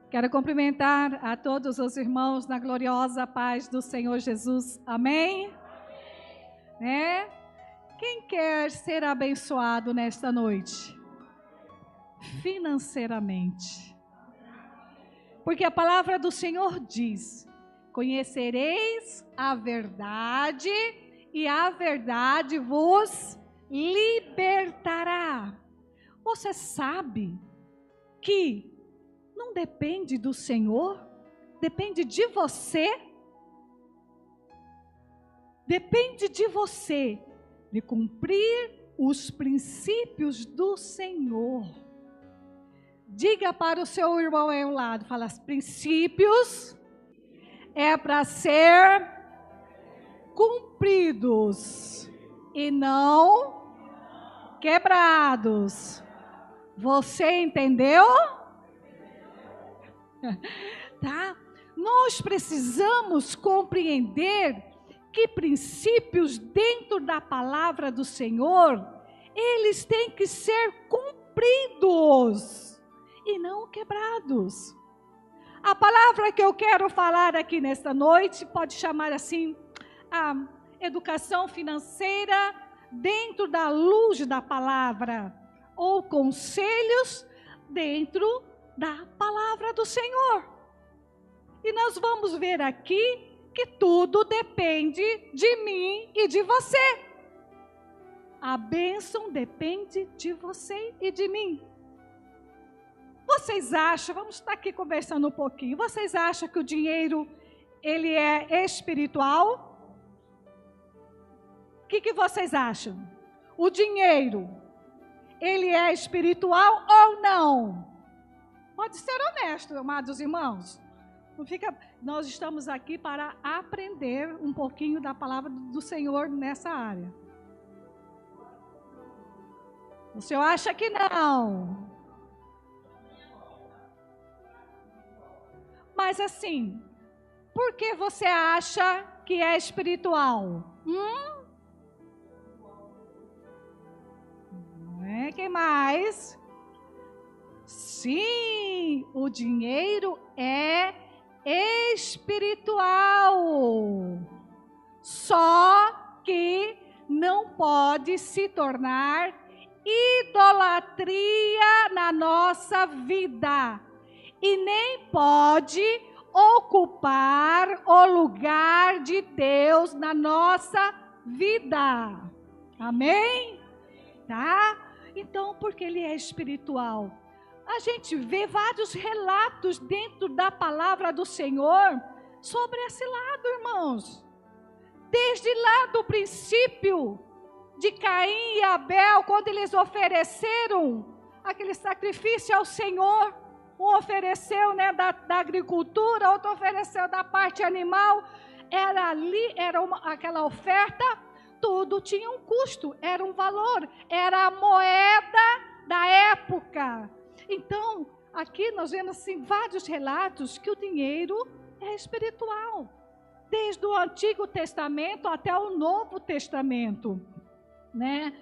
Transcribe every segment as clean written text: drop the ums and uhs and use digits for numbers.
Quero cumprimentar a todos os irmãos na gloriosa paz do Senhor Jesus. Amém? Né? Quem quer ser abençoado nesta noite? Financeiramente. Porque a palavra do Senhor diz: conhecereis a verdade e a verdade vos libertará. Você sabe que não depende do Senhor, depende de você. Depende de você de cumprir os princípios do Senhor. Diga para o seu irmão aí ao lado, fala, os princípios é para ser cumpridos e não quebrados. Você entendeu? Tá? Nós precisamos compreender que princípios dentro da palavra do Senhor, eles têm que ser cumpridos e não quebrados. A palavra que eu quero falar aqui nesta noite pode chamar assim a educação financeira dentro da luz da palavra, ou conselhos dentro da palavra do Senhor. E nós vamos ver aqui que tudo depende de mim e de você. A bênção depende de você e de mim. Vocês acham, vamos estar aqui conversando um pouquinho, vocês acham que o dinheiro, ele é espiritual? O que vocês acham? O dinheiro, ele é espiritual ou não? Pode ser honesto, amados irmãos. Não fica, nós estamos aqui para aprender um pouquinho da palavra do Senhor nessa área. O senhor acha que não? Mas assim, por que você acha que é espiritual? Quem mais? Sim, o dinheiro é espiritual. Só que não pode se tornar idolatria na nossa vida. E nem pode ocupar o lugar de Deus na nossa vida. Amém? Tá? Então, porque ele é espiritual. A gente vê vários relatos dentro da palavra do Senhor sobre esse lado, irmãos. Desde lá do princípio de Caim e Abel, quando eles ofereceram aquele sacrifício ao Senhor, um ofereceu, né, da agricultura, outro ofereceu da parte animal, era ali, aquela oferta, tudo tinha um custo, era um valor, era a moeda da época. Então, aqui nós vemos assim, vários relatos que o dinheiro é espiritual, desde o Antigo Testamento até o Novo Testamento, né?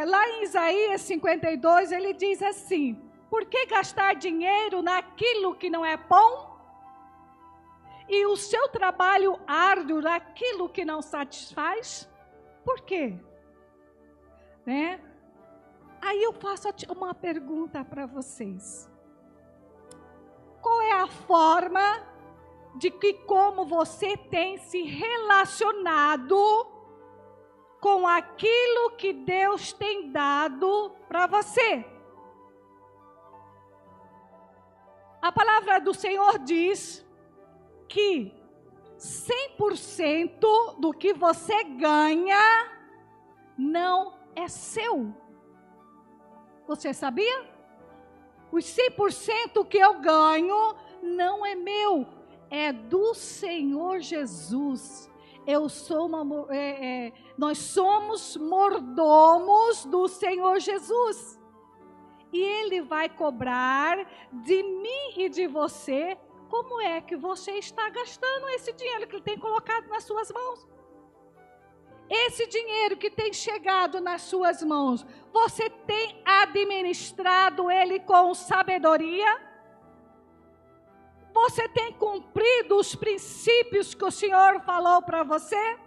Lá em Isaías 52, ele diz assim: por que gastar dinheiro naquilo que não é bom? E o seu trabalho árduo naquilo que não satisfaz? Por quê? Né? Aí eu faço uma pergunta para vocês. Qual é a forma de que como você tem se relacionado com aquilo que Deus tem dado para você? A palavra do Senhor diz que 100% do que você ganha não é seu. Você sabia? Os 100% que eu ganho não é meu, é do Senhor Jesus. Nós somos mordomos do Senhor Jesus. E Ele vai cobrar de mim e de você como é que você está gastando esse dinheiro que Ele tem colocado nas suas mãos. Esse dinheiro que tem chegado nas suas mãos, você tem administrado ele com sabedoria? Você tem cumprido os princípios que o Senhor falou para você?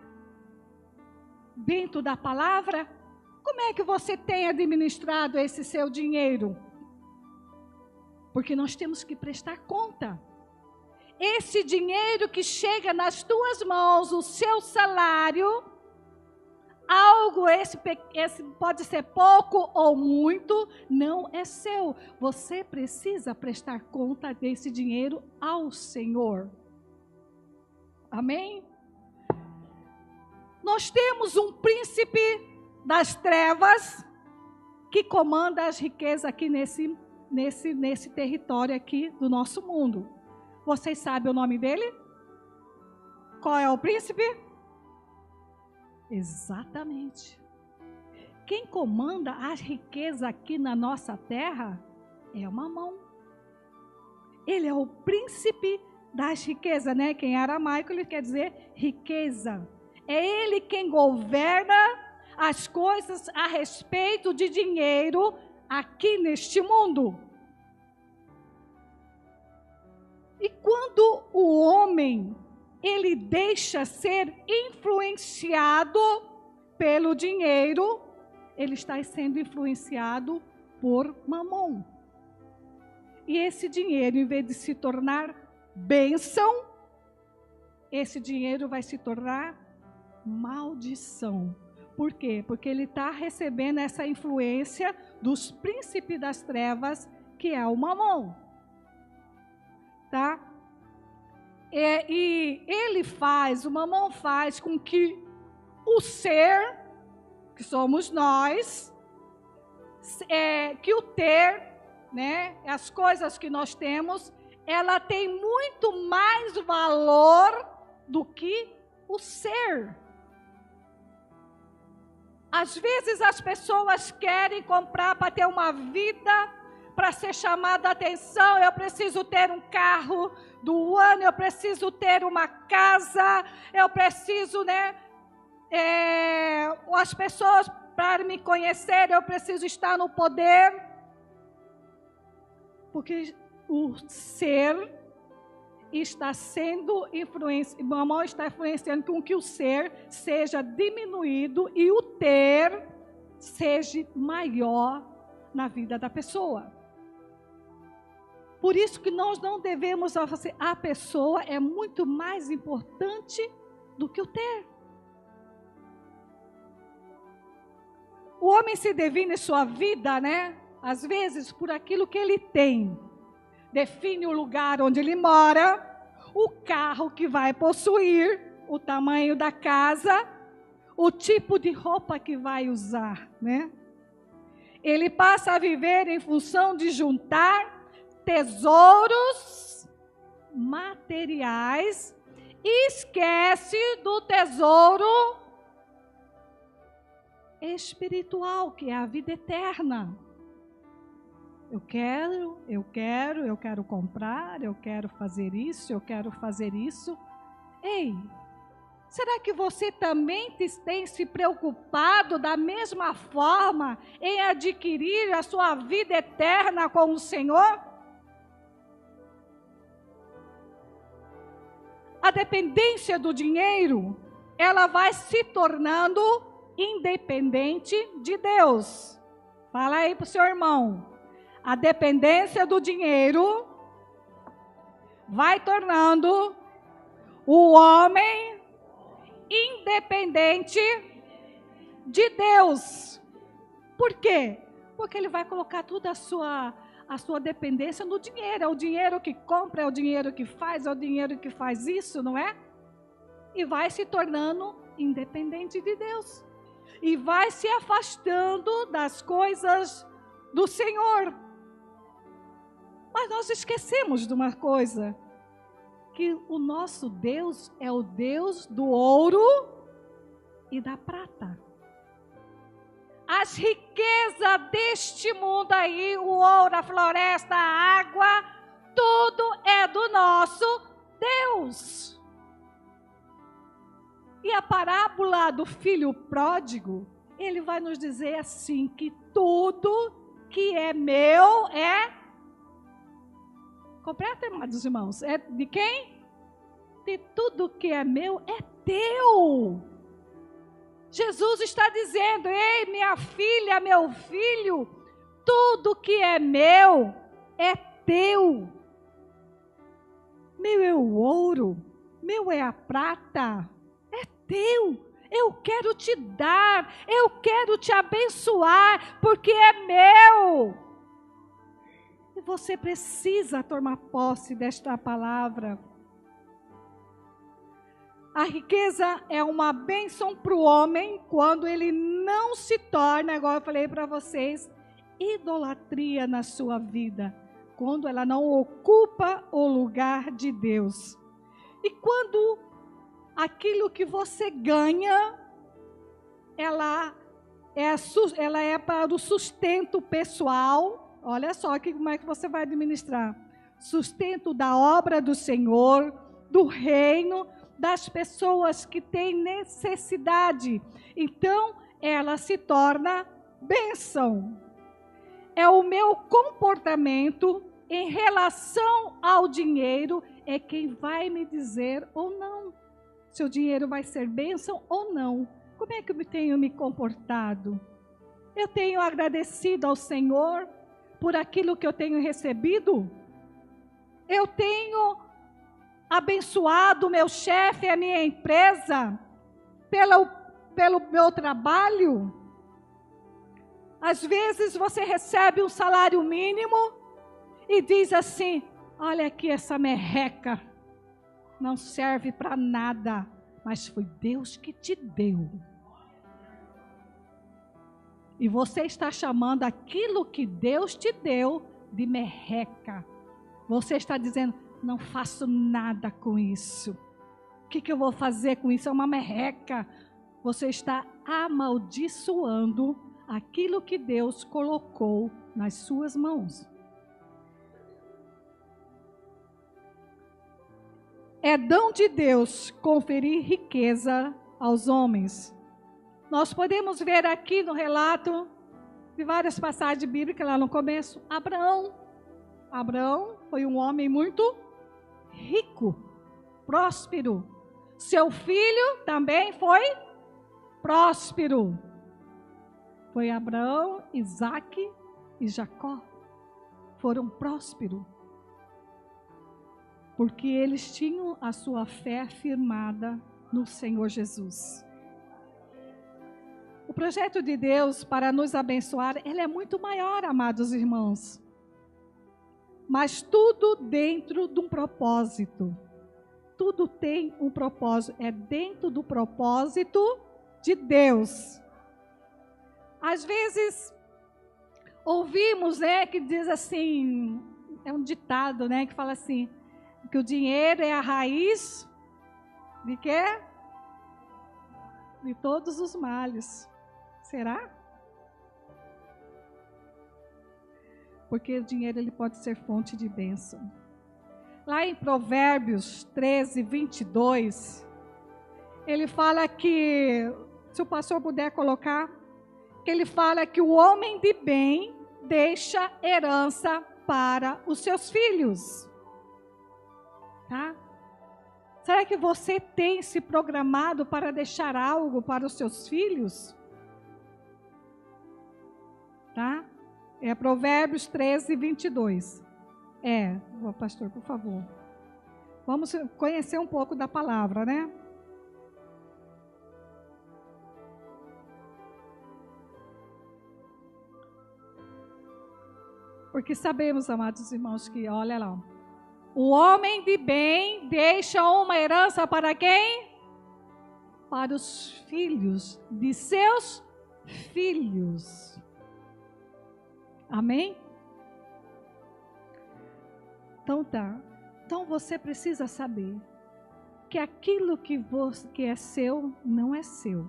Dentro da palavra? Como é que você tem administrado esse seu dinheiro? Porque nós temos que prestar conta. Esse dinheiro que chega nas tuas mãos, o seu salário, algo esse pode ser pouco ou muito, não é seu. Você precisa prestar conta desse dinheiro ao Senhor. Amém? Nós temos um príncipe das trevas que comanda as riquezas aqui nesse território aqui do nosso mundo. Vocês sabem o nome dele? Qual é o príncipe? Exatamente. Quem comanda as riquezas aqui na nossa terra é o Mamão. Ele é o príncipe das riquezas, né? Que em aramaico ele quer dizer riqueza. É ele quem governa as coisas a respeito de dinheiro aqui neste mundo. E quando o homem, ele deixa ser influenciado pelo dinheiro, ele está sendo influenciado por Mamon. E esse dinheiro, em vez de se tornar bênção, esse dinheiro vai se tornar maldição. Por quê? Porque ele está recebendo essa influência dos príncipes das trevas, que é o Mamon. Tá? E ele o Mamon faz com que o ser, que somos nós, que o ter, né, as coisas que nós temos, ela tem muito mais valor do que o ser. Às vezes as pessoas querem comprar para ter uma vida, para ser chamada a atenção. Eu preciso ter um carro do ano, eu preciso ter uma casa, eu preciso, né? As pessoas, para me conhecer, eu preciso estar no poder. Porque o ser está sendo influenciado, Mamon está influenciando com que o ser seja diminuído e o ter seja maior na vida da pessoa. Por isso que nós não devemos fazer, a pessoa é muito mais importante do que o ter. O homem se define sua vida, né? Às vezes por aquilo que ele tem. Define o lugar onde ele mora, o carro que vai possuir, o tamanho da casa, o tipo de roupa que vai usar, né? Ele passa a viver em função de juntar tesouros materiais e esquece do tesouro espiritual, que é a vida eterna. Eu quero comprar, eu quero fazer isso, eu quero fazer isso. Ei, será que você também tem se preocupado da mesma forma em adquirir a sua vida eterna com o Senhor? A dependência do dinheiro, ela vai se tornando independente de Deus. Fala aí para o seu irmão. A dependência do dinheiro vai tornando o homem independente de Deus. Por quê? Porque ele vai colocar toda a sua dependência no dinheiro. É o dinheiro que compra, é o dinheiro que faz, é o dinheiro que faz isso, não é? E vai se tornando independente de Deus. E vai se afastando das coisas do Senhor. Mas nós esquecemos de uma coisa, que o nosso Deus é o Deus do ouro e da prata. As riquezas deste mundo aí, o ouro, a floresta, a água, tudo é do nosso Deus. E a parábola do filho pródigo, ele vai nos dizer assim, que tudo que é meu é... completa, amados irmãos. É de quem? De tudo que é meu é teu. Jesus está dizendo: ei, minha filha, meu filho, tudo que é meu é teu. Meu é o ouro, meu é a prata, é teu. Eu quero te dar, eu quero te abençoar, porque é meu. E você precisa tomar posse desta palavra. A riqueza é uma bênção para o homem quando ele não se torna, igual eu falei para vocês, idolatria na sua vida. Quando ela não ocupa o lugar de Deus. E quando aquilo que você ganha, ela é para o sustento pessoal. Olha só aqui como é que você vai administrar. Sustento da obra do Senhor, do reino, das pessoas que têm necessidade. Então, ela se torna bênção. É o meu comportamento em relação ao dinheiro é quem vai me dizer ou não. Se o dinheiro vai ser bênção ou não. Como é que eu tenho me comportado? Eu tenho agradecido ao Senhor por aquilo que eu tenho recebido? Eu tenho abençoado o meu chefe, a minha empresa, pelo meu trabalho? Às vezes você recebe um salário mínimo e diz assim: olha aqui essa merreca, não serve para nada, mas foi Deus que te deu. E você está chamando aquilo que Deus te deu de merreca. Você está dizendo: não faço nada com isso. O que eu vou fazer com isso? É uma merreca. Você está amaldiçoando aquilo que Deus colocou nas suas mãos. É dom de Deus conferir riqueza aos homens. Nós podemos ver aqui no relato de várias passagens bíblicas lá no começo. Abraão foi um homem muito rico, próspero. Seu filho também foi próspero. Foi Abraão, Isaque e Jacó. Foram prósperos. Porque eles tinham a sua fé firmada no Senhor Jesus. O projeto de Deus para nos abençoar, ele é muito maior, amados irmãos. Mas tudo dentro de um propósito. Tudo tem um propósito. É dentro do propósito de Deus. Às vezes, ouvimos, que diz assim, é um ditado, que fala assim, que o dinheiro é a raiz de quê? De todos os males. Será? Porque o dinheiro ele pode ser fonte de bênção. Lá em Provérbios 13, 22, ele fala que, se o pastor puder colocar, que ele fala que o homem de bem deixa herança para os seus filhos. Tá? Será que você tem se programado para deixar algo para os seus filhos? Tá? É Provérbios 13, 22. Pastor, por favor. Vamos conhecer um pouco da palavra, né? Porque sabemos, amados irmãos, que, olha lá, o homem de bem deixa uma herança para quem? Para os filhos de seus filhos. Amém? Então tá. Então você precisa saber que aquilo que é seu, não é seu.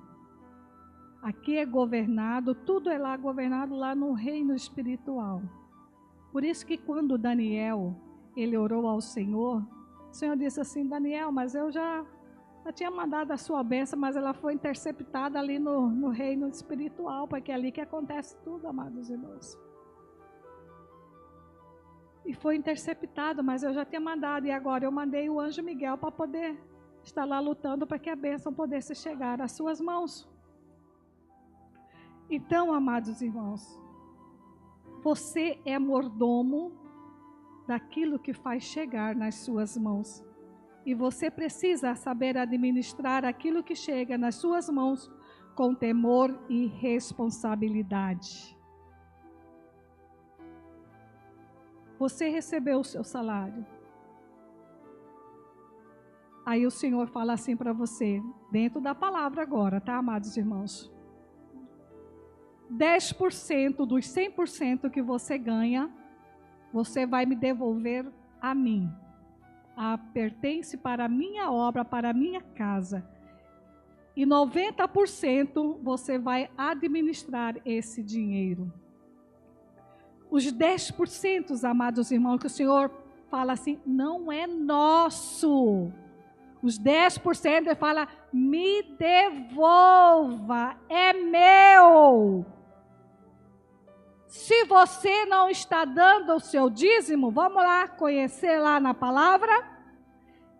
Aqui é governado, tudo é lá governado lá no reino espiritual. Por isso que quando Daniel, ele orou ao Senhor, o Senhor disse assim: Daniel, mas eu já tinha mandado a sua bênção, mas ela foi interceptada ali no reino espiritual, porque é ali que acontece tudo, amados irmãos. E foi interceptado, mas eu já tinha mandado. E agora eu mandei o anjo Miguel para poder estar lá lutando para que a bênção pudesse chegar às suas mãos. Então, amados irmãos, você é mordomo daquilo que faz chegar nas suas mãos. E você precisa saber administrar aquilo que chega nas suas mãos com temor e responsabilidade. Você recebeu o seu salário. Aí o Senhor fala assim para você, dentro da palavra agora, tá, amados irmãos? 10% dos 100% que você ganha, você vai me devolver a mim. Pertence para a minha obra, para a minha casa. E 90% você vai administrar esse dinheiro. Os 10%, amados irmãos, que o Senhor fala assim, não é nosso. Os 10% ele fala, me devolva, é meu. Se você não está dando o seu dízimo, vamos lá conhecer lá na palavra.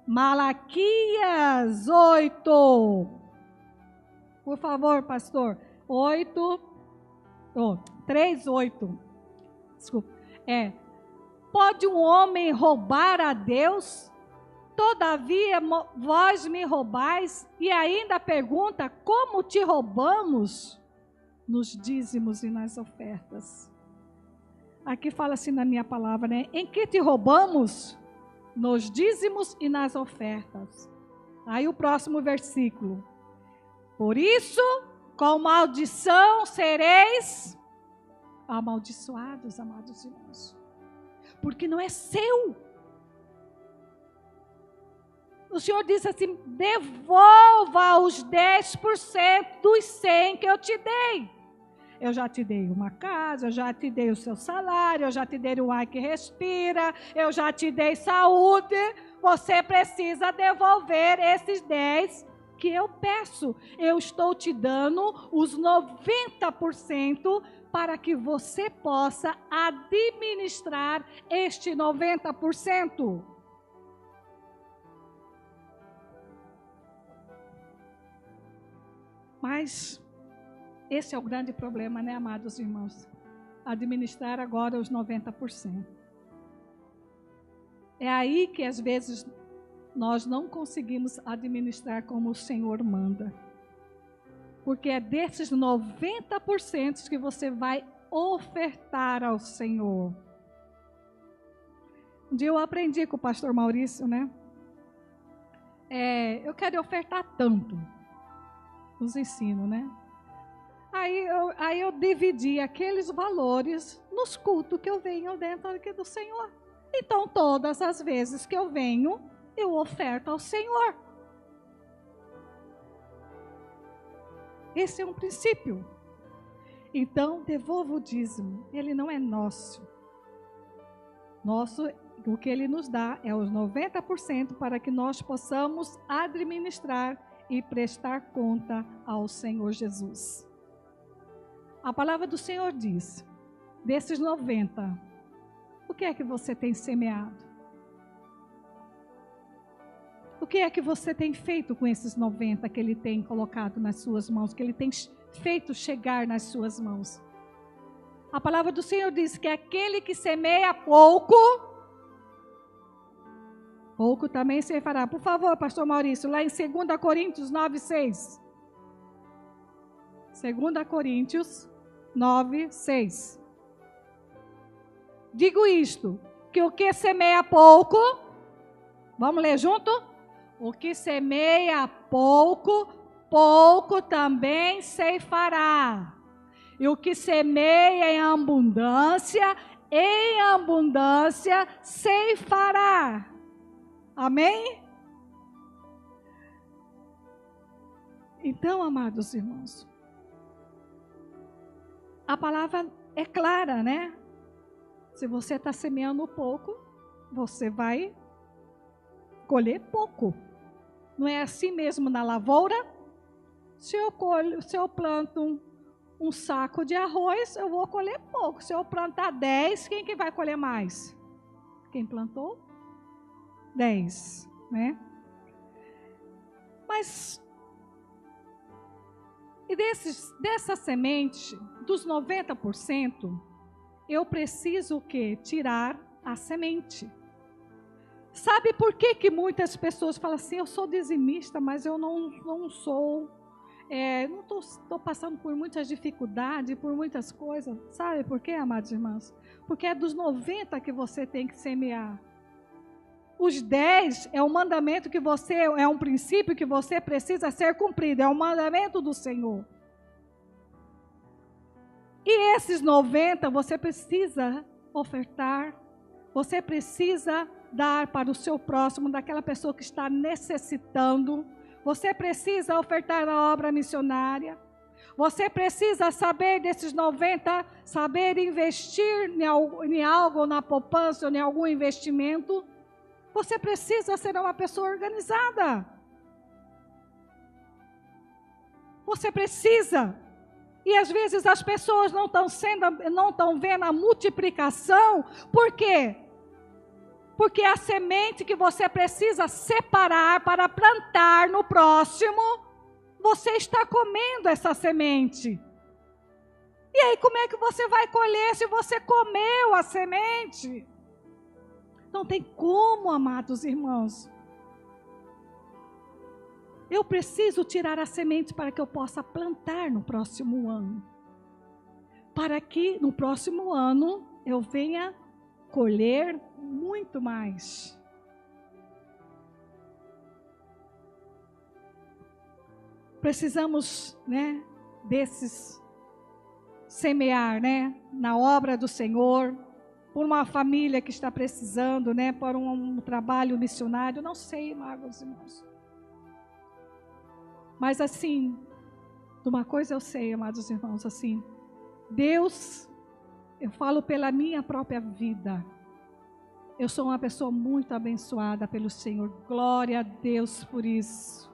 Malaquias 8. Por favor, pastor. 3:8. Desculpa. Pode um homem roubar a Deus? Todavia vós me roubais. E ainda pergunta, como te roubamos? Nos dízimos e nas ofertas. Aqui fala assim na minha palavra, né? Em que te roubamos? Nos dízimos e nas ofertas. Aí o próximo versículo. Por isso, com maldição sereis amaldiçoados, amados irmãos. Porque não é seu. O Senhor disse assim, devolva os 10% dos 100 que eu te dei. Eu já te dei uma casa, eu já te dei o seu salário, eu já te dei o ar que respira, eu já te dei saúde. Você precisa devolver esses 10 que eu peço. Eu estou te dando os 90% para que você possa administrar este 90%. Mas esse é o grande problema, né, amados irmãos? Administrar agora os 90%. É aí que às vezes nós não conseguimos administrar como o Senhor manda. Porque é desses 90% que você vai ofertar ao Senhor. Um dia eu aprendi com o pastor Maurício, né? Eu quero ofertar tanto. Nos ensino, né? Aí eu dividi aqueles valores nos cultos que eu venho dentro aqui do Senhor. Então, todas as vezes que eu venho, eu oferto ao Senhor. Esse é um princípio. Então, devolva o dízimo. Ele não é nosso. O que Ele nos dá é os 90% para que nós possamos administrar e prestar conta ao Senhor Jesus. A palavra do Senhor diz, desses 90, o que é que você tem semeado? O que é que você tem feito com esses 90 que Ele tem colocado nas suas mãos, que Ele tem feito chegar nas suas mãos? A palavra do Senhor diz que aquele que semeia pouco também se fará. Por favor, pastor Maurício, lá em 2 Coríntios 9:6. 2 Coríntios 9:6. Digo isto, que o que semeia pouco, vamos ler junto? O que semeia pouco, pouco também ceifará. E o que semeia em abundância ceifará. Amém? Então, amados irmãos, a palavra é clara, né? Se você está semeando pouco, você vai colher pouco. Não é assim mesmo na lavoura? Se eu planto um saco de arroz, eu vou colher pouco. Se eu plantar 10, quem que vai colher mais? Quem plantou? 10, né? Mas, e dessa semente, dos 90%, eu preciso o quê? Tirar a semente. Sabe por que muitas pessoas falam assim, eu sou dizimista, mas eu não sou, não estou passando por muitas dificuldades, por muitas coisas. Sabe por quê, amados irmãos? Porque é dos 90 que você tem que semear. Os 10 é um mandamento que você, é um princípio que você precisa ser cumprido, é um mandamento do Senhor. E esses 90 você precisa ofertar, você precisa dar para o seu próximo, daquela pessoa que está necessitando. Você precisa ofertar na obra missionária. Você precisa saber desses 90, saber investir em algo, na poupança ou em algum investimento. Você precisa ser uma pessoa organizada. Você precisa. E às vezes as pessoas não estão vendo a multiplicação. Por quê? Porque a semente que você precisa separar para plantar no próximo, você está comendo essa semente. E aí como é que você vai colher se você comeu a semente? Não tem como, amados irmãos. Eu preciso tirar a semente para que eu possa plantar no próximo ano. Para que no próximo ano eu venha colher muito mais. Precisamos, desses semear, na obra do Senhor, por uma família que está precisando, por um trabalho missionário, não sei, amados irmãos. Mas assim, de uma coisa eu sei, amados irmãos, assim, Deus, eu falo pela minha própria vida, eu sou uma pessoa muito abençoada pelo Senhor, glória a Deus por isso.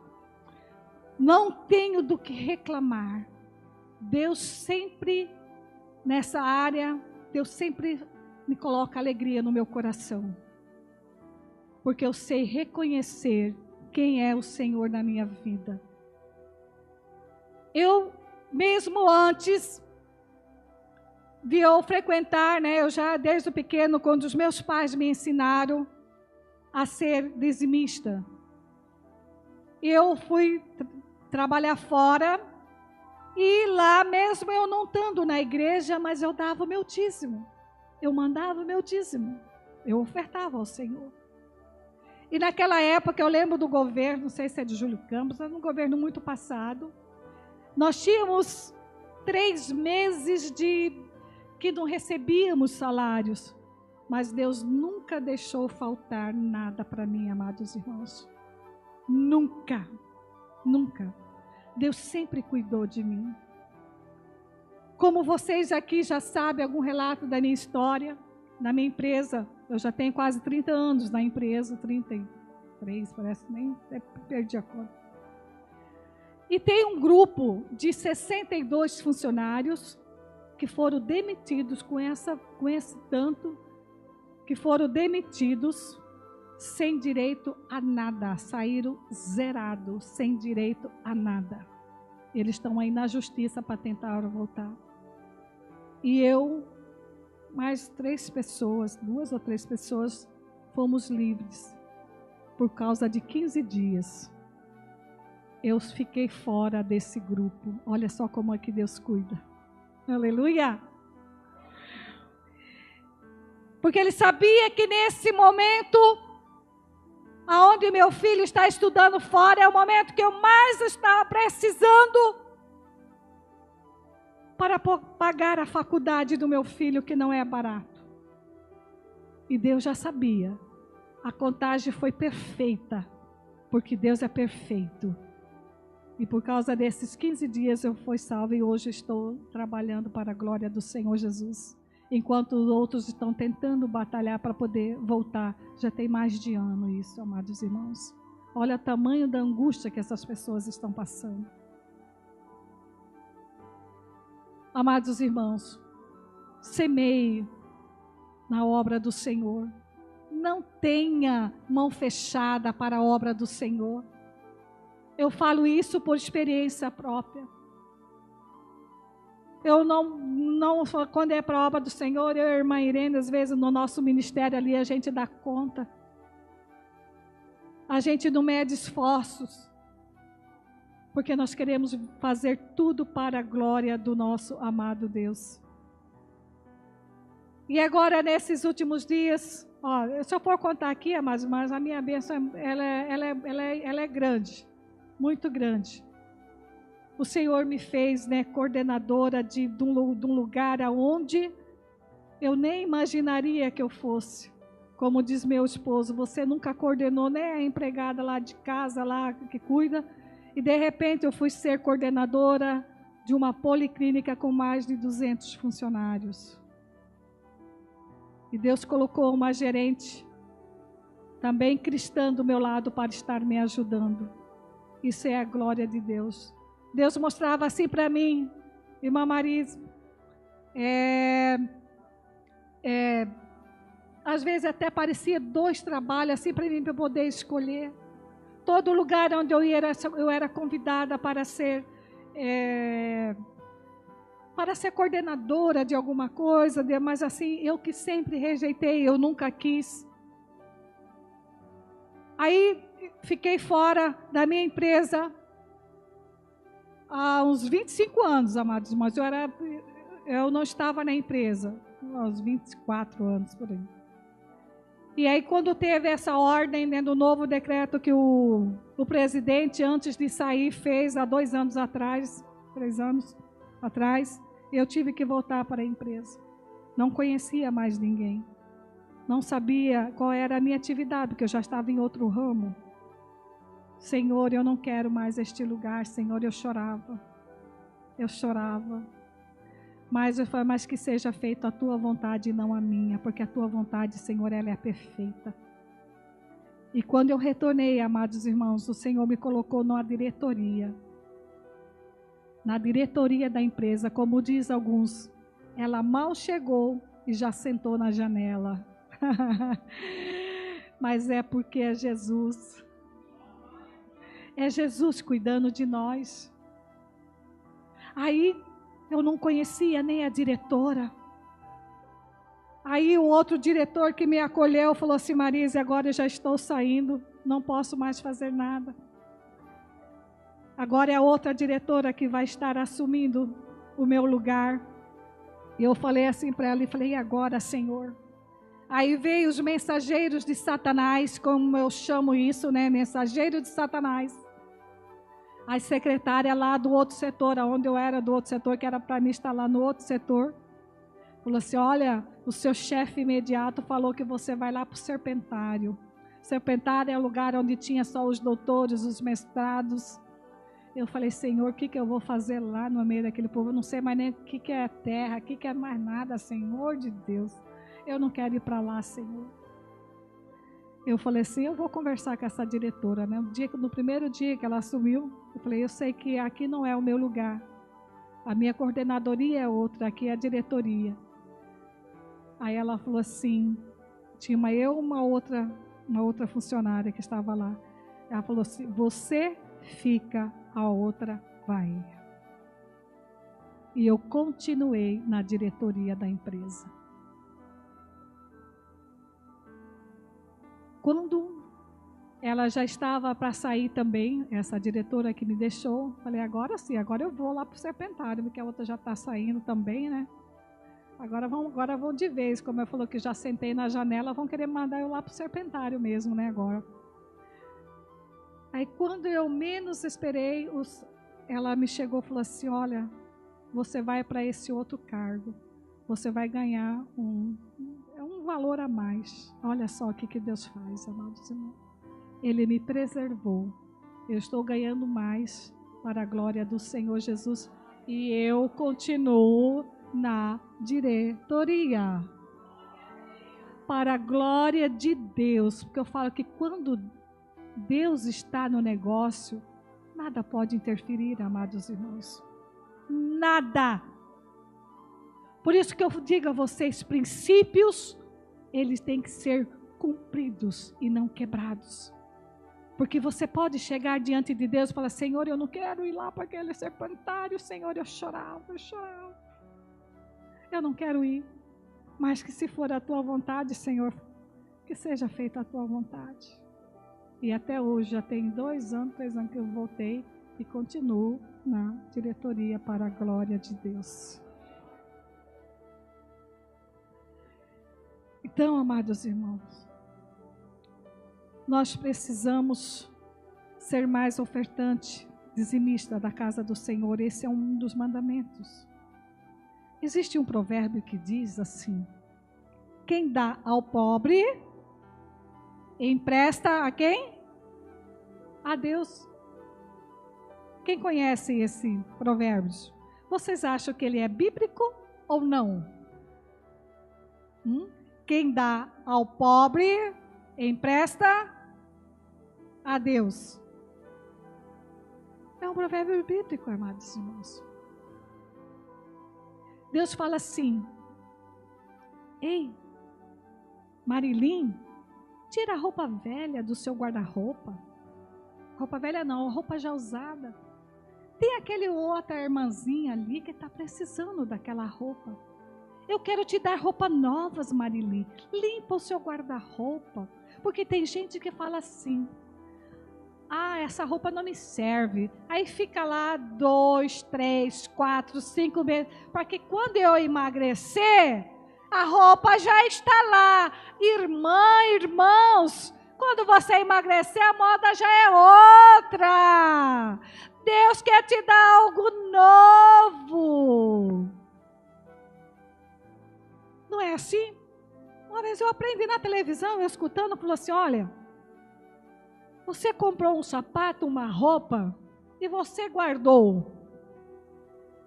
Não tenho do que reclamar. Deus sempre, nessa área, Deus sempre me coloca alegria no meu coração. Porque eu sei reconhecer quem é o Senhor na minha vida. Eu, mesmo antes de eu frequentar, eu já desde o pequeno, quando os meus pais me ensinaram a ser dizimista, eu fui trabalhar fora e lá mesmo eu não estando na igreja, mas eu dava o meu dízimo, eu mandava o meu dízimo, eu ofertava ao Senhor. E naquela época eu lembro do governo, não sei se é de Júlio Campos, era um governo muito passado, nós tínhamos 3 meses que não recebíamos salários, mas Deus nunca deixou faltar nada para mim, amados irmãos. Nunca, nunca. Deus sempre cuidou de mim. Como vocês aqui já sabem algum relato da minha história, na minha empresa, eu já tenho quase 30 anos na empresa, 33, parece, nem perdi a conta. E tem um grupo de 62 funcionários que foram demitidos com esse tanto, que foram demitidos sem direito a nada, saíram zerados, sem direito a nada. Eles estão aí na justiça para tentar voltar. E eu, mais 3 pessoas, 2 ou 3 pessoas, fomos livres por causa de 15 dias. Eu fiquei fora desse grupo. Olha só como é que Deus cuida. Aleluia! Porque Ele sabia que nesse momento, aonde meu filho está estudando fora, é o momento que eu mais estava precisando para pagar a faculdade do meu filho, que não é barato. E Deus já sabia. A contagem foi perfeita, porque Deus é perfeito. E por causa desses 15 dias eu fui salva e hoje estou trabalhando para a glória do Senhor Jesus. Enquanto os outros estão tentando batalhar para poder voltar. Já tem mais de ano isso, amados irmãos. Olha o tamanho da angústia que essas pessoas estão passando. Amados irmãos, semeie na obra do Senhor. não tenha mão fechada para a obra do Senhor. Eu falo isso por experiência própria. Eu não quando é para a obra do Senhor, eu e a irmã Irene, às vezes no nosso ministério ali, a gente dá conta. A gente não mede esforços, porque nós queremos fazer tudo para a glória do nosso amado Deus. E agora, nesses últimos dias, se eu for contar aqui, mas a minha bênção, ela é grande, muito grande. O Senhor me fez, coordenadora de um lugar aonde eu nem imaginaria que eu fosse. Como diz meu esposo, você nunca coordenou nem a empregada lá de casa, lá que cuida, e de repente eu fui ser coordenadora de uma policlínica com mais de 200 funcionários. E Deus colocou uma gerente, também cristã do meu lado, para estar me ajudando. Isso é a glória de Deus. Deus mostrava assim para mim, irmã Marisa, às vezes até parecia 2 trabalhos assim para mim, para poder escolher. Todo lugar onde eu ia, eu era convidada para ser coordenadora de alguma coisa, mas assim, eu que sempre rejeitei, eu nunca quis. Aí fiquei fora da minha empresa há uns 25 anos, amados irmãos. Eu não estava na empresa, há uns 24 anos por aí. E aí, quando teve essa ordem, do novo decreto que o presidente, antes de sair, fez há 2 anos atrás, 3 anos atrás, eu tive que voltar para a empresa. Não conhecia mais ninguém. Não sabia qual era a minha atividade, porque eu já estava em outro ramo. Senhor, eu não quero mais este lugar. Senhor, eu chorava. Eu chorava. Mas eu falei, mas que seja feita a tua vontade e não a minha, porque a tua vontade, Senhor, ela é perfeita. E quando eu retornei, amados irmãos, o Senhor me colocou na diretoria da empresa. Como diz alguns, ela mal chegou e já sentou na janela. Mas é porque é Jesus. É Jesus cuidando de nós. Aí eu não conhecia nem a diretora. Aí o outro diretor que me acolheu falou assim, Marisa, agora eu já estou saindo, não posso mais fazer nada. Agora é a outra diretora que vai estar assumindo o meu lugar. E eu falei assim para ela, e falei, e agora, Senhor? Aí veio os mensageiros de Satanás, como eu chamo isso, mensageiro de Satanás. A secretária lá do outro setor, onde eu era do outro setor, que era para mim estar lá no outro setor, falou assim, olha, o seu chefe imediato falou que você vai lá para o Serpentário. Serpentário é o lugar onde tinha só os doutores, os mestrados. Eu falei, Senhor, o que eu vou fazer lá no meio daquele povo? Eu não sei mais nem o que é terra, o que é mais nada, Senhor de Deus. Eu não quero ir para lá, Senhor. Eu falei assim, eu vou conversar com essa diretora, No primeiro dia que ela assumiu, eu falei, eu sei que aqui não é o meu lugar. A minha coordenadoria é outra, aqui é a diretoria. Aí ela falou assim, tinha uma outra funcionária que estava lá. Ela falou assim, você fica, a outra vai. E eu continuei na diretoria da empresa. Quando ela já estava para sair também, essa diretora que me deixou, falei, agora sim, agora eu vou lá para o Serpentário, porque a outra já está saindo também, Agora vão de vez, como eu falou que já sentei na janela, vão querer mandar eu lá para o Serpentário mesmo, agora. Aí quando eu menos esperei, ela me chegou e falou assim, olha, você vai para esse outro cargo, você vai ganhar um valor a mais. Olha só o que Deus faz, amados irmãos. Ele me preservou. Eu estou ganhando mais para a glória do Senhor Jesus. E eu continuo na diretoria. Para a glória de Deus. Porque eu falo que quando Deus está no negócio, nada pode interferir, amados irmãos. Nada. Por isso que eu digo a vocês, princípios, eles têm que ser cumpridos e não quebrados. Porque você pode chegar diante de Deus e falar: Senhor, eu não quero ir lá para aquele serpentário. Senhor, eu chorava. Eu não quero ir. Mas que se for a tua vontade, Senhor, que seja feita a tua vontade. E até hoje, já tem 2 anos, 3 anos que eu voltei e continuo na diretoria para a glória de Deus. Então, amados irmãos, nós precisamos ser mais ofertante, dizimista da casa do Senhor. Esse é um dos mandamentos. Existe um provérbio que diz assim: quem dá ao pobre, empresta a quem? A Deus. Quem conhece esse provérbio? Vocês acham que ele é bíblico ou não? Quem dá ao pobre, empresta a Deus. É um provérbio bíblico, amados irmãos. Deus fala assim: ei, Marilim, tira a roupa velha do seu guarda-roupa. Roupa velha não, roupa já usada. Tem aquele outra irmãzinha ali que está precisando daquela roupa. Eu quero te dar roupas novas, Marilim. Limpa o seu guarda-roupa. Porque tem gente que fala assim: ah, essa roupa não me serve. Aí fica lá 2, 3, 4, 5 meses. Porque quando eu emagrecer, a roupa já está lá. Irmãos, quando você emagrecer, a moda já é outra. Deus quer te dar algo novo. Não é assim? Uma vez eu aprendi na televisão, eu escutando, falou assim: olha, você comprou um sapato, uma roupa, e você guardou.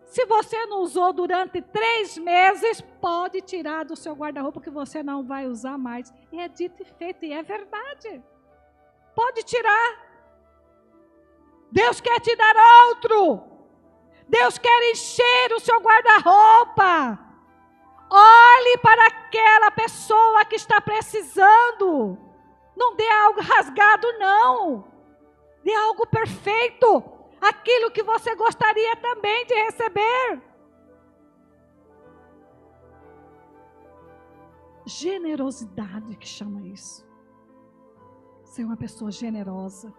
Se você não usou durante 3 meses, pode tirar do seu guarda-roupa, que você não vai usar mais. E é dito e feito, e é verdade. Pode tirar. Deus quer te dar outro. Deus quer encher o seu guarda-roupa. Olhe para aquela pessoa que está precisando. Não dê algo rasgado, não. Dê algo perfeito. Aquilo que você gostaria também de receber. Generosidade que chama isso. Ser uma pessoa generosa.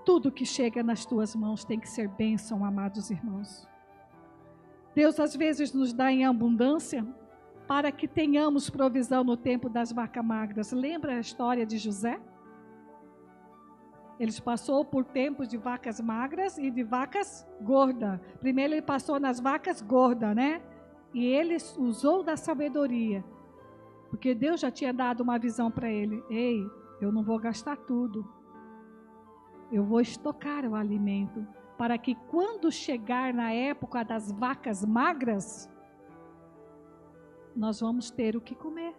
Tudo que chega nas tuas mãos tem que ser bênção, amados irmãos. Deus às vezes nos dá em abundância para que tenhamos provisão no tempo das vacas magras. Lembra a história de José? Ele passou por tempos de vacas magras e de vacas gordas. Primeiro ele passou nas vacas gordas, né? E ele usou da sabedoria. Porque Deus já tinha dado uma visão para ele. Ei, eu não vou gastar tudo. Eu vou estocar o alimento. Para que quando chegar na época das vacas magras, nós vamos ter o que comer.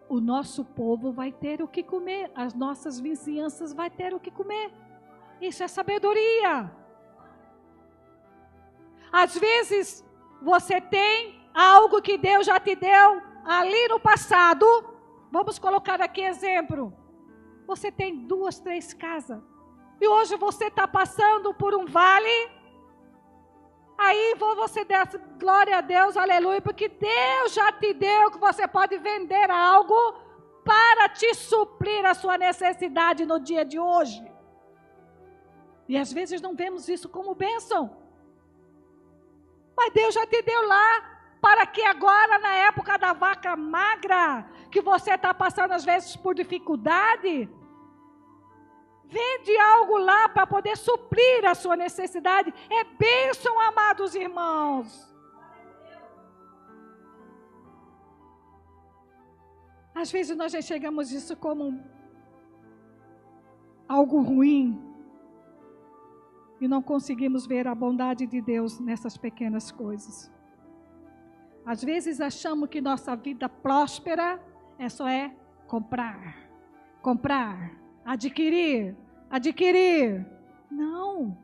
O nosso povo vai ter o que comer. As nossas vizinhanças vai ter o que comer. Isso é sabedoria. Às vezes, você tem algo que Deus já te deu ali no passado. Vamos colocar aqui exemplo. Você tem 2, 3 casas. E hoje você está passando por um vale. Aí você dá glória a Deus, aleluia, porque Deus já te deu que você pode vender algo para te suprir a sua necessidade no dia de hoje. E às vezes não vemos isso como bênção. Mas Deus já te deu lá, para que agora na época da vaca magra, que você está passando às vezes por dificuldade, vende algo lá para poder suprir a sua necessidade. É bênção, amados irmãos. Às vezes nós enxergamos isso como algo ruim. E não conseguimos ver a bondade de Deus nessas pequenas coisas. Às vezes achamos que nossa vida próspera só comprar, adquirir. Não.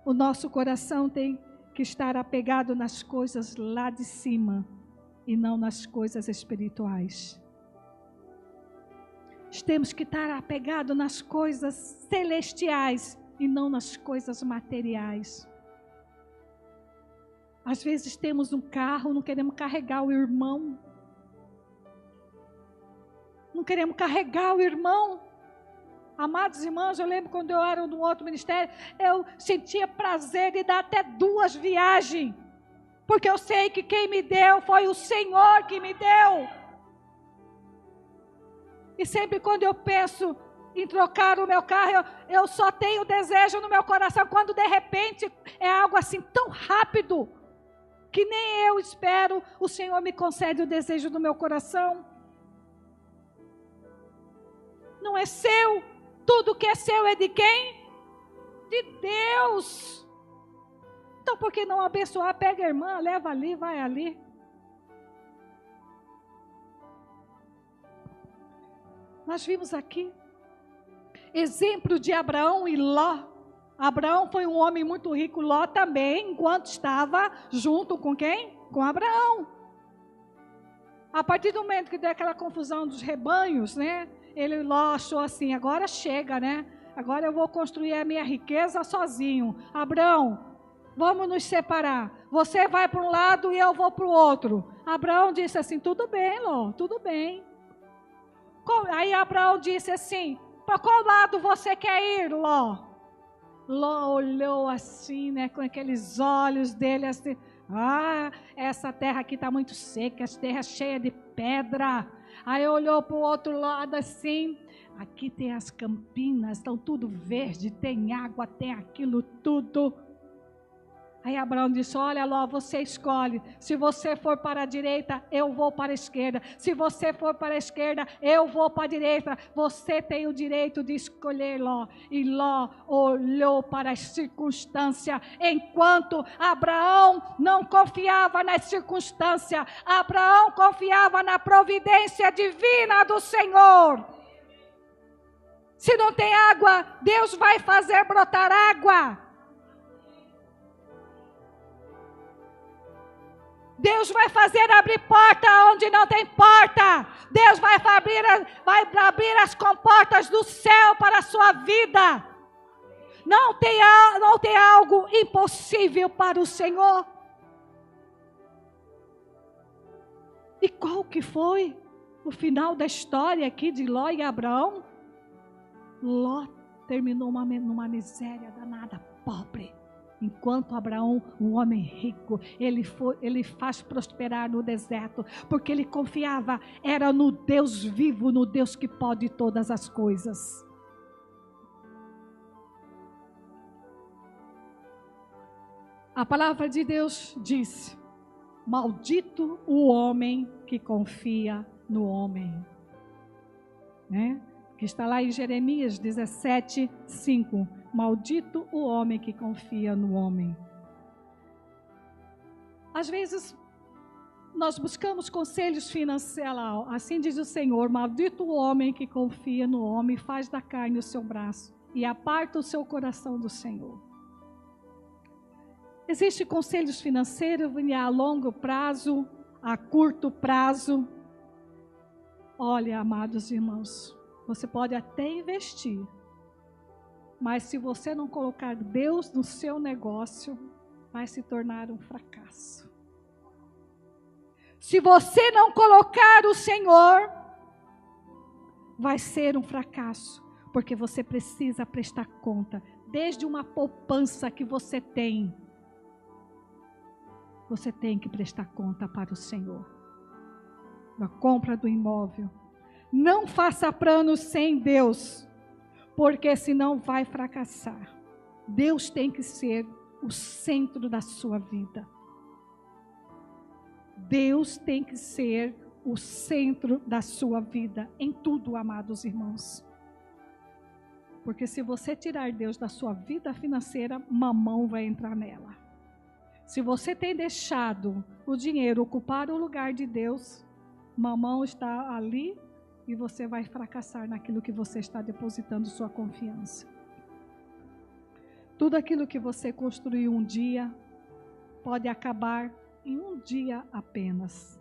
O nosso coração tem que estar apegado nas coisas lá de cima e não nas coisas espirituais. Temos que estar apegado nas coisas celestiais e não nas coisas materiais. Às vezes temos um carro, não queremos carregar o irmão. Não queremos carregar o irmão. Amados irmãos, eu lembro quando eu era no outro ministério, eu sentia prazer de dar até 2 viagens. Porque eu sei que quem me deu foi o Senhor que me deu. E sempre quando eu penso em trocar o meu carro, eu só tenho desejo no meu coração, quando de repente é algo assim tão rápido, que nem eu espero, o Senhor me concede o desejo do meu coração. Não é seu, tudo que é seu é de quem? De Deus. Então por que não abençoar? Pega a irmã, leva ali, vai ali. Nós vimos aqui exemplo de Abraão e Ló. Abraão foi um homem muito rico, Ló também, enquanto estava junto com quem? Com Abraão. A partir do momento que deu aquela confusão dos rebanhos, né? Ló achou assim, agora chega, né? Agora eu vou construir a minha riqueza sozinho. Abraão, vamos nos separar. Você vai para um lado e eu vou para o outro. Abraão disse assim, tudo bem, Ló, tudo bem. Aí Abraão disse assim, para qual lado você quer ir, Ló? Ló olhou assim, né, com aqueles olhos dele assim, essa terra aqui está muito seca, essa terra cheia de pedra. Aí olhou para o outro lado assim, aqui tem as campinas, estão tudo verde, tem água, tem aquilo tudo. Aí Abraão disse, olha Ló, você escolhe, se você for para a direita, eu vou para a esquerda, se você for para a esquerda, eu vou para a direita, você tem o direito de escolher, Ló. E Ló olhou para as circunstâncias, enquanto Abraão não confiava nas circunstâncias, Abraão confiava na providência divina do Senhor. Se não tem água, Deus vai fazer brotar água. Deus vai fazer abrir porta onde não tem porta. Deus vai abrir as comportas do céu para a sua vida. Não tem algo impossível para o Senhor. E qual que foi o final da história aqui de Ló e Abraão? Ló terminou numa miséria danada, pobre. Enquanto Abraão, um homem rico, ele faz prosperar no deserto, porque ele confiava, era no Deus vivo, no Deus que pode todas as coisas. A palavra de Deus diz, maldito o homem que confia no homem. Né? Que está lá em Jeremias 17, 5. Maldito o homem que confia no homem. Às vezes, nós buscamos conselhos financeiros, assim diz o Senhor, maldito o homem que confia no homem, faz da carne o seu braço e aparta o seu coração do Senhor. Existem conselhos financeiros a longo prazo, a curto prazo. Olha, amados irmãos, você pode até investir, mas se você não colocar Deus no seu negócio, vai se tornar um fracasso. Se você não colocar o Senhor, vai ser um fracasso, porque você precisa prestar conta, desde uma poupança que você tem que prestar conta para o Senhor. Na compra do imóvel, não faça planos sem Deus, porque senão vai fracassar. Deus tem que ser o centro da sua vida. Deus tem que ser o centro da sua vida, em tudo, amados irmãos. Porque se você tirar Deus da sua vida financeira, mamão vai entrar nela. Se você tem deixado o dinheiro ocupar o lugar de Deus, mamão está ali, e você vai fracassar naquilo que você está depositando sua confiança. Tudo aquilo que você construiu um dia, pode acabar em um dia apenas,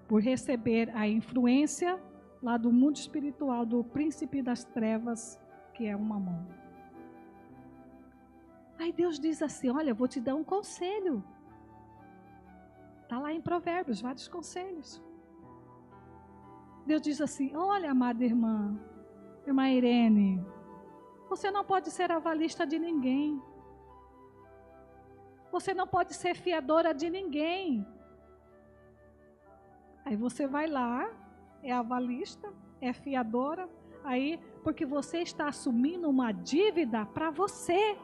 por receber a influência lá do mundo espiritual, do príncipe das trevas, que é o Mamon. Aí Deus diz assim, olha, eu vou te dar um conselho. Está lá em Provérbios, vários conselhos. Deus diz assim, olha, amada irmã Irene, você não pode ser avalista de ninguém. Você não pode ser fiadora de ninguém. Aí você vai lá, é avalista, é fiadora, aí, porque você está assumindo uma dívida para você.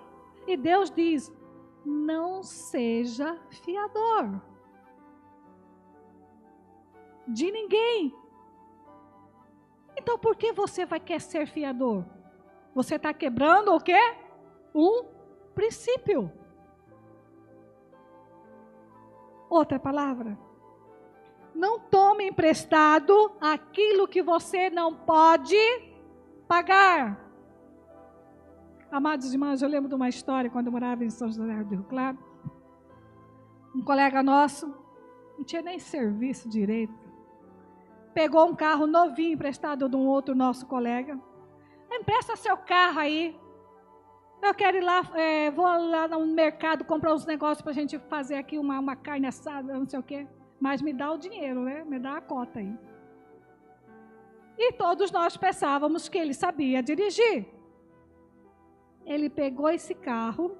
E Deus diz, não seja fiador de ninguém. Então por que você vai querer ser fiador? Você está quebrando o quê? Um princípio. Outra palavra. Não tome emprestado aquilo que você não pode pagar. Amados irmãos, eu lembro de uma história quando eu morava em São José do Rio Claro. Um colega nosso, não tinha nem serviço direito, pegou um carro novinho emprestado de um outro nosso colega. Empresta seu carro aí. Eu quero ir lá, vou lá no mercado comprar uns negócios para a gente fazer aqui uma carne assada, não sei o quê. Mas me dá o dinheiro, né? Me dá a cota aí. E todos nós pensávamos que ele sabia dirigir. Ele pegou esse carro,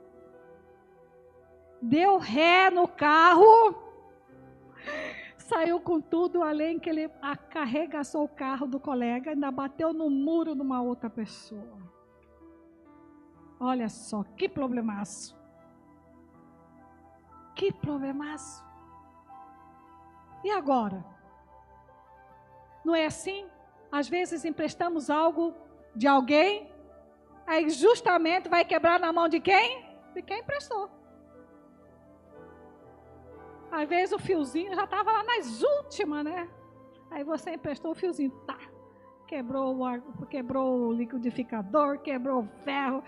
deu ré no carro, saiu com tudo, além que ele arregaçou o carro do colega, ainda bateu no muro de uma outra pessoa. Olha só, que problemaço. Que problemaço. E agora? Não é assim? Às vezes emprestamos algo de alguém, aí justamente vai quebrar na mão de quem? De quem emprestou. Às vezes o fiozinho já estava lá nas últimas, né? Aí você emprestou o fiozinho, tá. Quebrou o liquidificador, quebrou o ferro.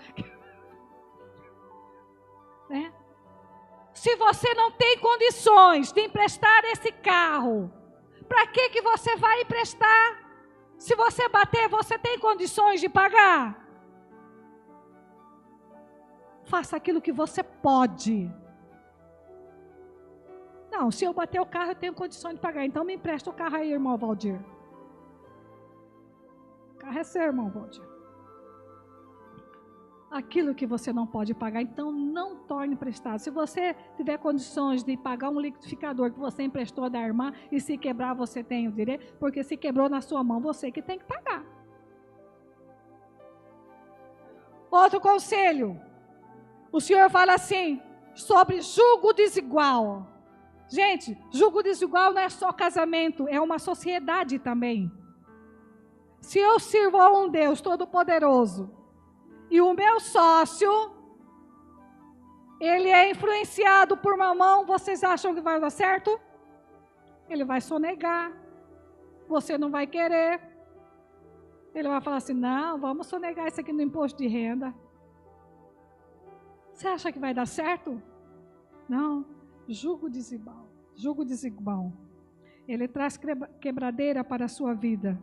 Né? Se você não tem condições de emprestar esse carro, para que você vai emprestar? Se você bater, você tem condições de pagar? Faça aquilo que você pode. Não, se eu bater o carro, eu tenho condições de pagar. Então me empresta o carro aí, irmão Valdir. O carro é seu, irmão Valdir. Aquilo que você não pode pagar, então não torne emprestado. Se você tiver condições de pagar um liquidificador que você emprestou da irmã, e se quebrar você tem o direito, porque se quebrou na sua mão, você que tem que pagar. Outro conselho. O Senhor fala assim, sobre jugo desigual. Gente, jugo desigual não é só casamento, é uma sociedade também. Se eu sirvo a um Deus Todo-Poderoso, e o meu sócio, ele é influenciado por mamão, vocês acham que vai dar certo? Ele vai sonegar, você não vai querer. Ele vai falar assim, não, vamos sonegar isso aqui no imposto de renda. Você acha que vai dar certo? Não, jugo desigual. Jugo desigual. Ele traz quebradeira para a sua vida.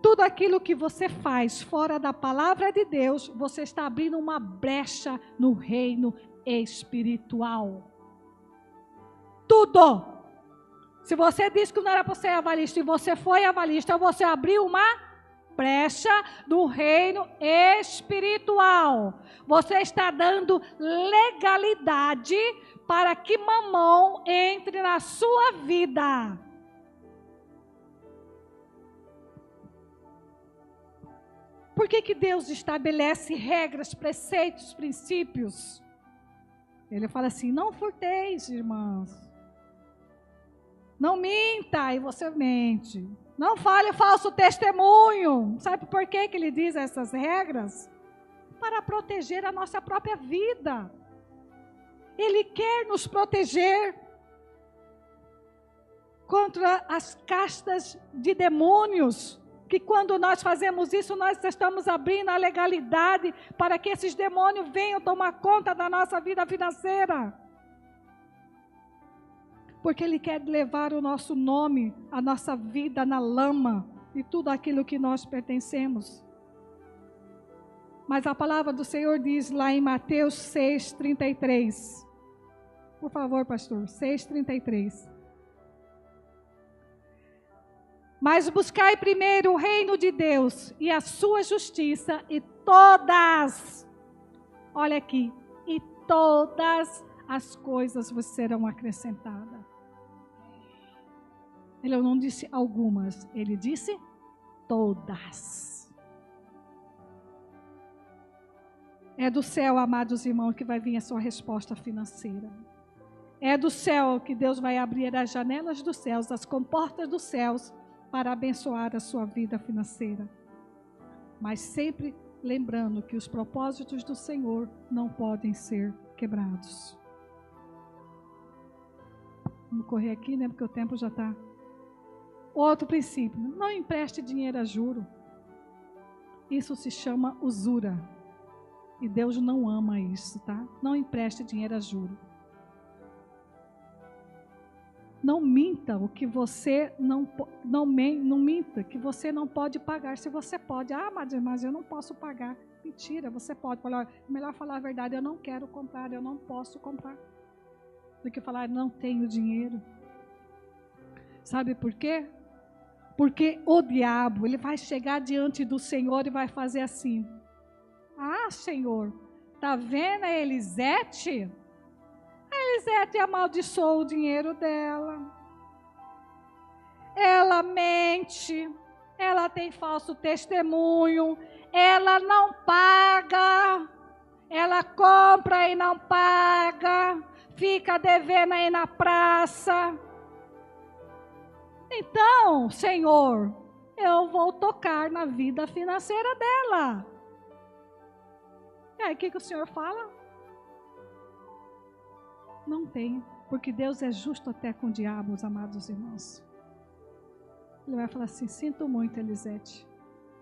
Tudo aquilo que você faz fora da palavra de Deus, você está abrindo uma brecha no reino espiritual. Tudo. Se você disse que não era para ser avalista e você foi avalista, você abriu uma brecha do reino espiritual. Você está dando legalidade para que mamão entre na sua vida. Por que Deus estabelece regras, preceitos, princípios? Ele fala assim, não furteis, irmãos. Não minta, e você mente. Não fale falso testemunho. Sabe por que ele diz essas regras? Para proteger a nossa própria vida. Ele quer nos proteger contra as castas de demônios. Que quando nós fazemos isso, nós estamos abrindo a legalidade para que esses demônios venham tomar conta da nossa vida financeira. Porque Ele quer levar o nosso nome, a nossa vida na lama e tudo aquilo que nós pertencemos. Mas a palavra do Senhor diz lá em Mateus 6:33. Por favor, pastor, 6:33. Mas buscai primeiro o reino de Deus e a sua justiça, e todas, olha aqui, e todas as coisas vos serão acrescentadas. Ele não disse algumas, ele disse todas. É do céu, amados irmãos, que vai vir a sua resposta financeira. É do céu que Deus vai abrir as janelas dos céus, as comportas dos céus, para abençoar a sua vida financeira. Mas sempre lembrando que os propósitos do Senhor não podem ser quebrados. Vamos correr aqui, né? Porque o tempo já está. Outro princípio, não empreste dinheiro a juro. Isso se chama usura. E Deus não ama isso, tá? Não empreste dinheiro a juro. Não minta o que você não minta, que você não pode pagar. Se você pode, mas eu não posso pagar. Mentira, você pode falar, melhor falar a verdade, eu não quero comprar, eu não posso comprar. Do que falar, não tenho dinheiro. Sabe por quê? Porque o diabo, ele vai chegar diante do Senhor e vai fazer assim. Senhor, tá vendo a Elisete? Elisete amaldiçoou o dinheiro dela. Ela mente, ela tem falso testemunho, ela não paga, ela compra e não paga, fica devendo aí na praça. Então, Senhor, eu vou tocar na vida financeira dela. E aí, o que o Senhor fala? Não tem, porque Deus é justo até com o diabo, os amados irmãos. Ele vai falar assim, sinto muito, Elisete.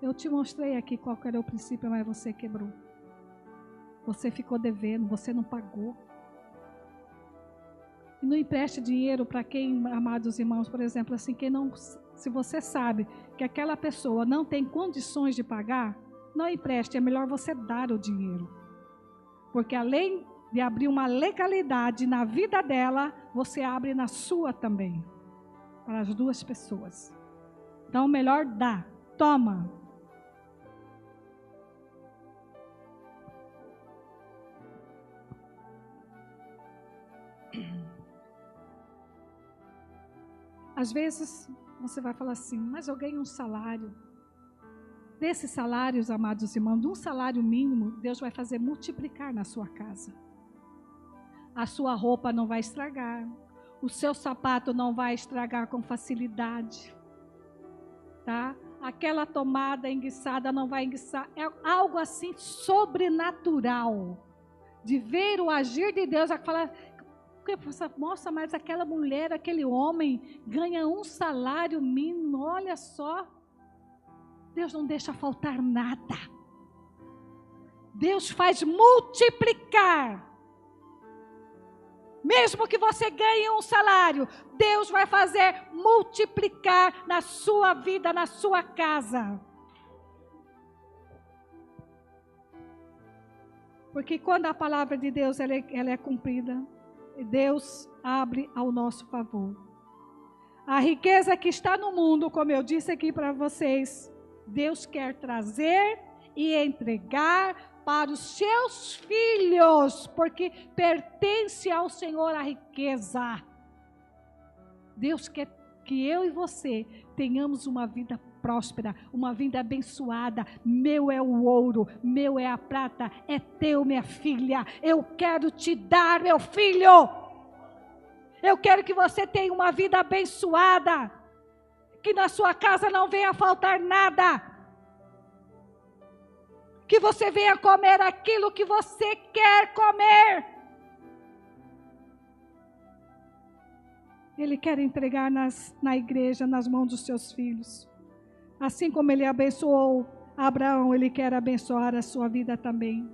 Eu te mostrei aqui qual era o princípio, mas você quebrou. Você ficou devendo, você não pagou. E não empreste dinheiro para quem, amados irmãos, por exemplo, assim, quem não, se você sabe que aquela pessoa não tem condições de pagar, não empreste, é melhor você dar o dinheiro. Porque além de abrir uma legalidade na vida dela, você abre na sua também, para as duas pessoas. Então, melhor dá, toma. Às vezes, você vai falar assim, mas eu ganho um salário. Desses salários, amados irmãos, de um salário mínimo, Deus vai fazer multiplicar na sua casa. A sua roupa não vai estragar. O seu sapato não vai estragar com facilidade. Tá? Aquela tomada enguiçada não vai enguiçar. É algo assim sobrenatural. De ver o agir de Deus. Nossa, mas aquela mulher, aquele homem ganha um salário mínimo. Olha só. Deus não deixa faltar nada. Deus faz multiplicar. Mesmo que você ganhe um salário, Deus vai fazer multiplicar na sua vida, na sua casa. Porque quando a palavra de Deus ela é cumprida, Deus abre ao nosso favor. A riqueza que está no mundo, como eu disse aqui para vocês, Deus quer trazer e entregar para os seus filhos, porque pertence ao Senhor a riqueza. Deus quer que eu e você tenhamos uma vida próspera, uma vida abençoada. Meu é o ouro, meu é a prata, é teu, minha filha. Eu quero te dar, meu filho. Eu quero que você tenha uma vida abençoada, que na sua casa não venha faltar nada. Que você venha comer aquilo que você quer comer. Ele quer entregar na igreja, nas mãos dos seus filhos. Assim como Ele abençoou Abraão, Ele quer abençoar a sua vida também.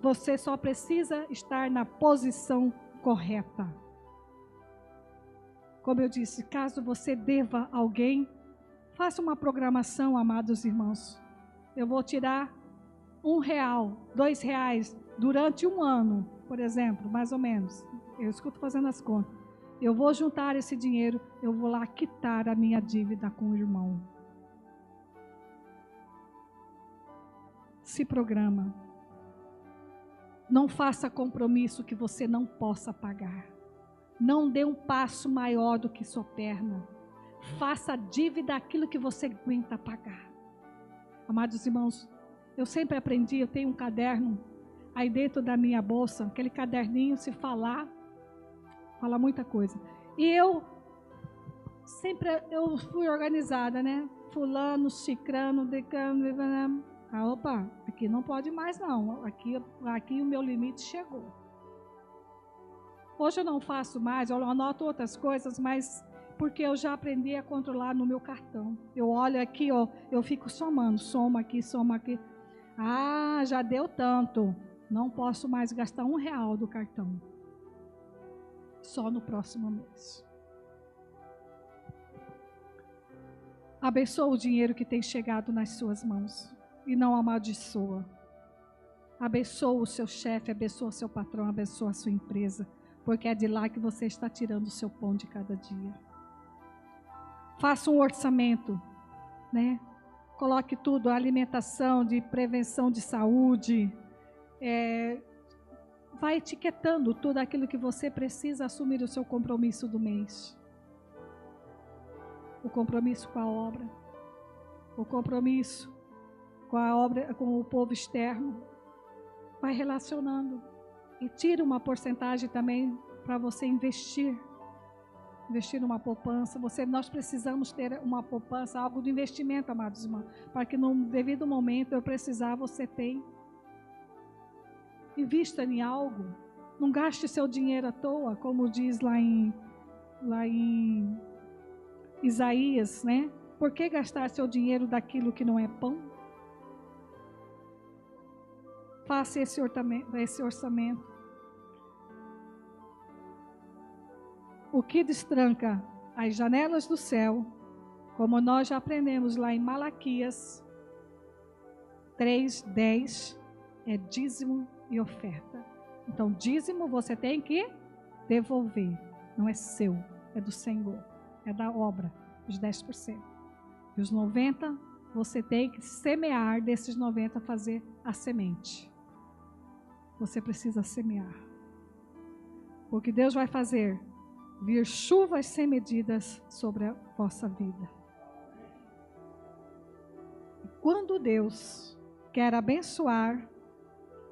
Você só precisa estar na posição correta. Como eu disse, caso você deva alguém, faça uma programação, amados irmãos. Eu vou tirar R$1, R$2 durante um ano, por exemplo, mais ou menos. Eu escuto fazendo as contas. Eu vou juntar esse dinheiro, eu vou lá quitar a minha dívida com o irmão. Se programa. Não faça compromisso que você não possa pagar. Não dê um passo maior do que sua perna. Faça dívida aquilo que você aguenta pagar. Amados irmãos, eu sempre aprendi, eu tenho um caderno aí dentro da minha bolsa, aquele caderninho, se falar, fala muita coisa. E eu fui organizada, né? Fulano, cicrano, decano, opa, aqui não pode mais não, aqui o meu limite chegou. Hoje eu não faço mais, eu anoto outras coisas, mas porque eu já aprendi a controlar no meu cartão. Eu olho aqui, ó, eu fico somando, soma aqui. Ah, já deu tanto, não posso mais gastar R$1 do cartão. Só no próximo mês. Abençoa o dinheiro que tem chegado nas suas mãos. E não amaldiçoa. Abençoa o seu chefe, abençoa o seu patrão, abençoa a sua empresa. Porque é de lá que você está tirando o seu pão de cada dia. Faça um orçamento, né? Coloque tudo, a alimentação, de prevenção de saúde. Vai etiquetando tudo aquilo que você precisa assumir o seu compromisso do mês. O compromisso com a obra. O compromisso com a obra, com o povo externo. Vai relacionando. E tira uma porcentagem também para você investir. Investir numa poupança. Nós precisamos ter uma poupança, algo de investimento, amados irmãos. Para que no devido momento eu precisar, você tem. Invista em algo. Não gaste seu dinheiro à toa, como diz lá em Isaías, né? Por que gastar seu dinheiro daquilo que não é pão? Faça esse orçamento. O que destranca as janelas do céu, como nós já aprendemos lá em Malaquias 3:10, é dízimo e oferta. Então, dízimo você tem que devolver. Não é seu, é do Senhor. É da obra, os 10%. E os 90%, você tem que semear, desses 90%, fazer a semente. Você precisa semear. Porque Deus vai fazer vir chuvas sem medidas sobre a vossa vida. E quando Deus quer abençoar,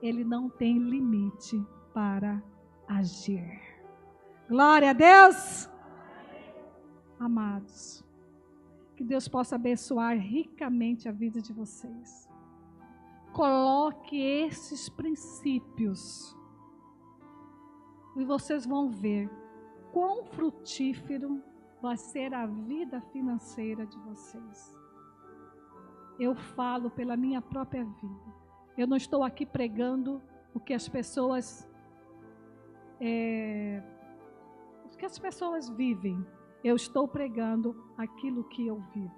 Ele não tem limite para agir. Glória a Deus! Amados, que Deus possa abençoar ricamente a vida de vocês. Coloque esses princípios e vocês vão ver quão frutífero vai ser a vida financeira de vocês. Eu falo pela minha própria vida. Eu não estou aqui pregando o que as pessoas vivem. Eu estou pregando aquilo que eu vivo.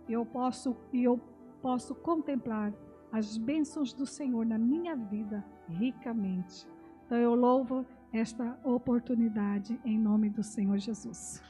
Eu posso contemplar as bênçãos do Senhor na minha vida ricamente. Então eu louvo esta oportunidade em nome do Senhor Jesus.